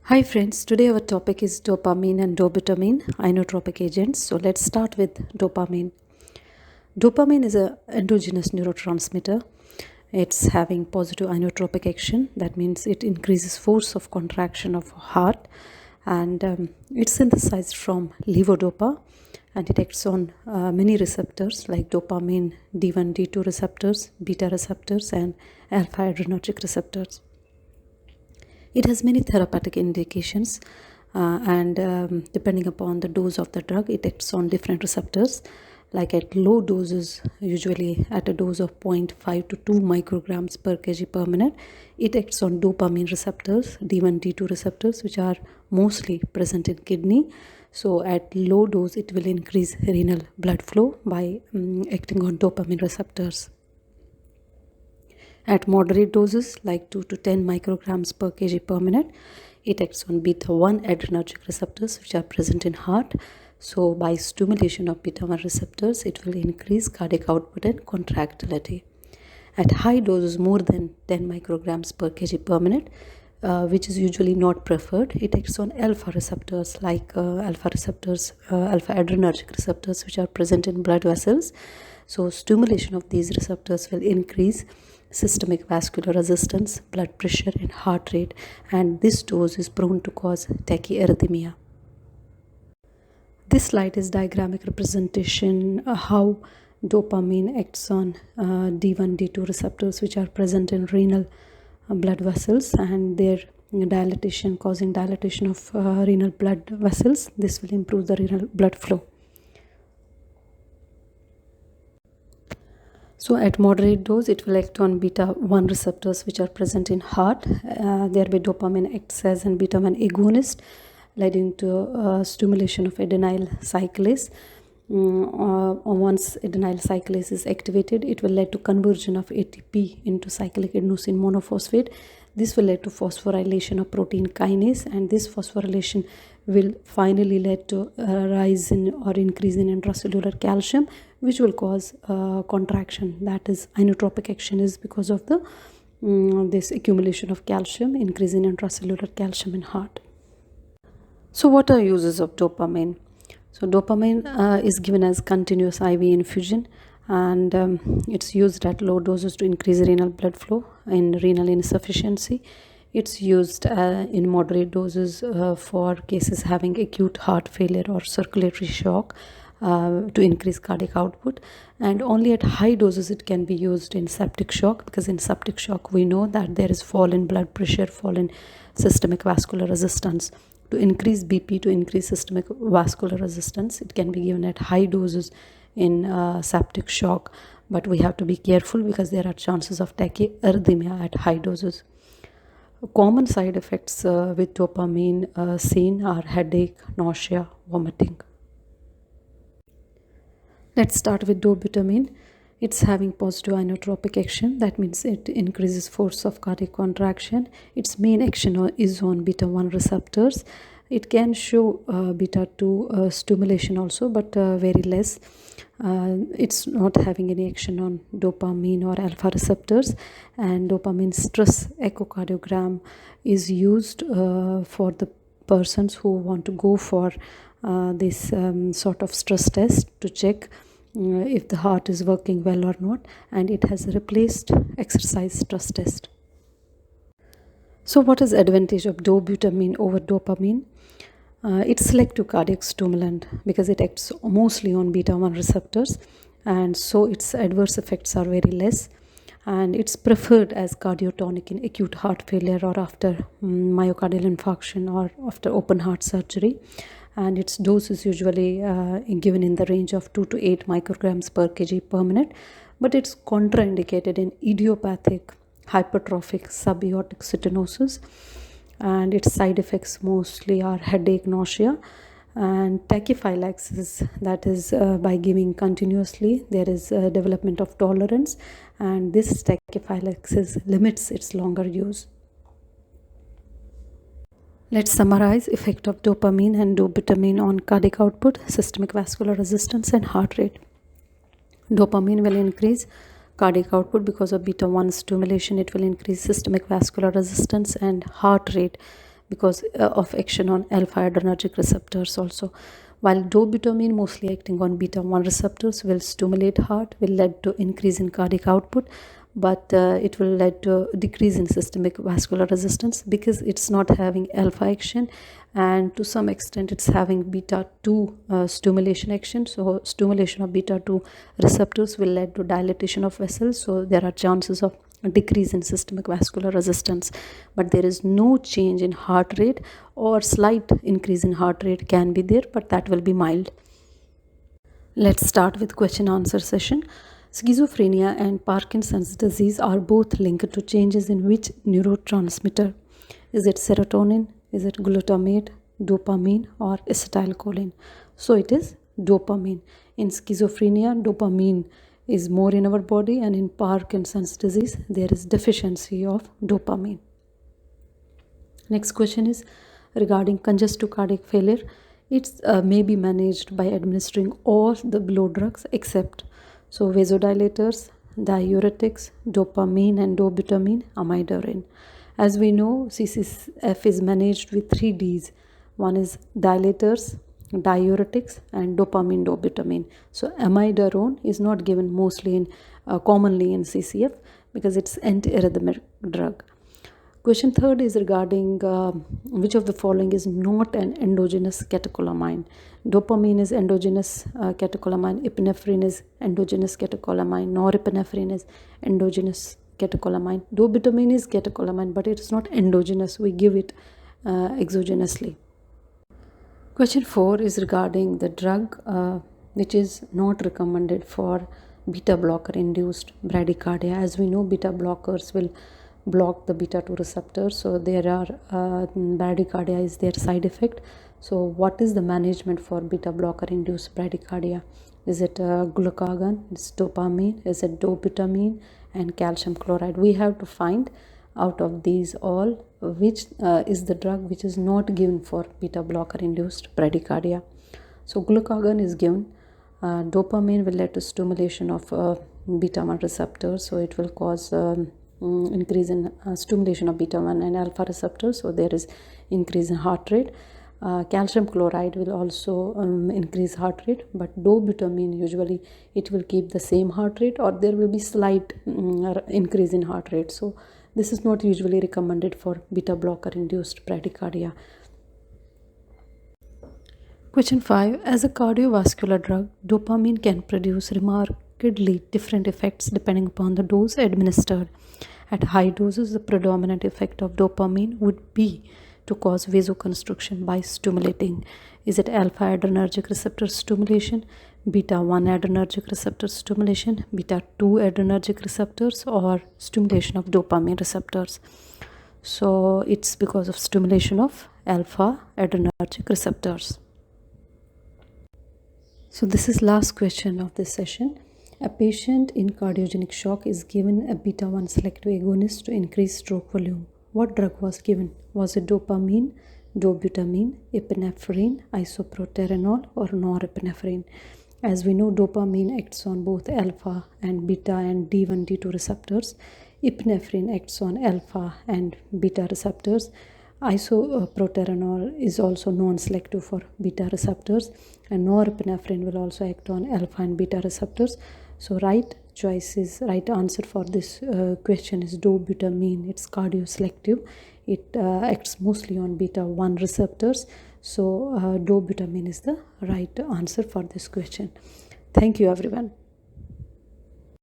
Hi friends, today our topic is dopamine and dobutamine, inotropic agents. So let's start with dopamine. Dopamine is an endogenous neurotransmitter. It's having positive inotropic action. That means it increases force of contraction of heart, and it's synthesized from levodopa, and it acts on many receptors like dopamine D1, D2 receptors, beta receptors, and alpha adrenergic receptors. It has many therapeutic indications, and depending upon the dose of the drug, it acts on different receptors. Like at low doses, usually at a dose of 0.5 to 2 micrograms per kg per minute, it acts on dopamine receptors, D1, D2 receptors, which are mostly present in kidney. So at low dose, it will increase renal blood flow by acting on dopamine receptors. At moderate doses, like 2 to 10 micrograms per kg per minute, it acts on beta-1 adrenergic receptors, which are present in heart. So by stimulation of beta-1 receptors, it will increase cardiac output and contractility. At high doses, more than 10 micrograms per kg per minute, which is usually not preferred, it acts on alpha receptors, like alpha adrenergic receptors, which are present in blood vessels. So stimulation of these receptors will increase systemic vascular resistance, blood pressure, and heart rate, and this dose is prone to cause tachyarrhythmia. This slide is diagrammatic representation how dopamine acts on D1, D2 receptors, which are present in renal blood vessels, and their dilatation, causing dilatation of renal blood vessels. This will improve the renal blood flow. So at moderate dose, it will act on beta-1 receptors, which are present in heart. Thereby dopamine acts as an beta-1 agonist, leading to stimulation of adenyl cyclase. Once adenyl cyclase is activated, it will lead to conversion of ATP into cyclic adenosine monophosphate. This will lead to phosphorylation of protein kinase, and this phosphorylation will finally lead to a rise in or increase in intracellular calcium, which will cause contraction. That is, inotropic action is because of the this accumulation of calcium, increase in intracellular calcium in heart. So what are uses of dopamine? So dopamine is given as continuous IV infusion, and it's used at low doses to increase renal blood flow in renal insufficiency. It's used in moderate doses for cases having acute heart failure or circulatory shock to increase cardiac output, and only at high doses it can be used in septic shock, because in septic shock we know that there is fall in blood pressure, fall in systemic vascular resistance. To increase BP, to increase systemic vascular resistance, it can be given at high doses in septic shock, but we have to be careful because there are chances of tachyarrhythmia at high doses. Common side effects with dopamine seen are headache, nausea, vomiting. Let's start with dobutamine. It's having positive inotropic action. That means it increases force of cardiac contraction. Its main action is on beta-1 receptors. It can show beta-2 stimulation also, but very less. It's not having any action on dopamine or alpha receptors. And dopamine stress echocardiogram is used for the persons who want to go for this sort of stress test to check if the heart is working well or not, and it has replaced exercise stress test. So what is advantage of dobutamine over dopamine? It's selective cardiac stimulant because it acts mostly on beta-1 receptors, and so its adverse effects are very less, and it's preferred as cardiotonic in acute heart failure or after myocardial infarction or after open heart surgery. And its dose is usually given in the range of 2 to 8 micrograms per kg per minute, but it's contraindicated in idiopathic hypertrophic subaortic stenosis, and its side effects mostly are headache, nausea, and tachyphylaxis. That is by giving continuously, there is a development of tolerance, and this tachyphylaxis limits its longer use. Let's summarize effect of dopamine and dobutamine on cardiac output, systemic vascular resistance, and heart rate. Dopamine will increase cardiac output because of beta-1 stimulation. It will increase systemic vascular resistance and heart rate because of action on alpha adrenergic receptors also. While dobutamine, mostly acting on beta 1 receptors, will stimulate heart, will lead to increase in cardiac output, but it will lead to decrease in systemic vascular resistance because it's not having alpha action, and to some extent it's having beta 2 stimulation action. So stimulation of beta 2 receptors will lead to dilatation of vessels, so there are chances of decrease in systemic vascular resistance, but there is no change in heart rate, or slight increase in heart rate can be there, but that will be mild. Let's start with question answer session. Schizophrenia and Parkinson's disease are both linked to changes in which neurotransmitter? Is it serotonin, is it glutamate, dopamine, or acetylcholine? So it is dopamine. In schizophrenia, dopamine is more in our body, and in Parkinson's disease there is deficiency of dopamine. Next question is regarding congestive cardiac failure. It may be managed by administering all the below drugs except vasodilators, diuretics, dopamine and dobutamine, amiodarone. As we know, CCF is managed with 3 Ds. One is dilators, diuretics and dopamine dobutamine. So amiodarone is not given commonly in CCF because it's antiarrhythmic drug. Question third is regarding which of the following is not an endogenous catecholamine. Dopamine is endogenous catecholamine, epinephrine is endogenous catecholamine, norepinephrine is endogenous catecholamine. Dobutamine is catecholamine, but it is not endogenous. We give it exogenously. Question 4 is regarding the drug which is not recommended for beta blocker induced bradycardia. As we know, beta blockers will block the beta 2 receptors, so there are bradycardia is their side effect. So what is the management for beta blocker induced bradycardia? Is it glucagon, is dopamine, is it dobutamine and calcium chloride? We have to find out of these all which is the drug which is not given for beta blocker induced bradycardia. So glucagon is given. Dopamine will lead to stimulation of beta 1 receptors, so it will cause increase in stimulation of beta 1 and alpha receptors, so there is increase in heart rate. Calcium chloride will also increase heart rate, but dobutamine usually it will keep the same heart rate, or there will be slight increase in heart rate. So this is not usually recommended for beta blocker induced bradycardia. Question 5. As a cardiovascular drug, dopamine can produce remarkably different effects depending upon the dose administered. At high doses, the predominant effect of dopamine would be to cause vasoconstriction by stimulating. Is it alpha adrenergic receptor stimulation, beta 1 adrenergic receptor stimulation, beta 2 adrenergic receptors, or stimulation of dopamine receptors? So it's because of stimulation of alpha adrenergic receptors. So this is last question of this session. A patient in cardiogenic shock is given a beta 1 selective agonist to increase stroke volume. What drug was given? Was it dopamine, dobutamine, epinephrine, isoproterenol, or norepinephrine? As we know, dopamine acts on both alpha and beta and D1, D2 receptors. Epinephrine acts on alpha and beta receptors. Isoproterenol is also non-selective for beta receptors, and norepinephrine will also act on alpha and beta receptors. So right answer for this question is dobutamine. It's cardioselective. It acts mostly on beta 1 receptors. So dobutamine is the right answer for this question. Thank you everyone.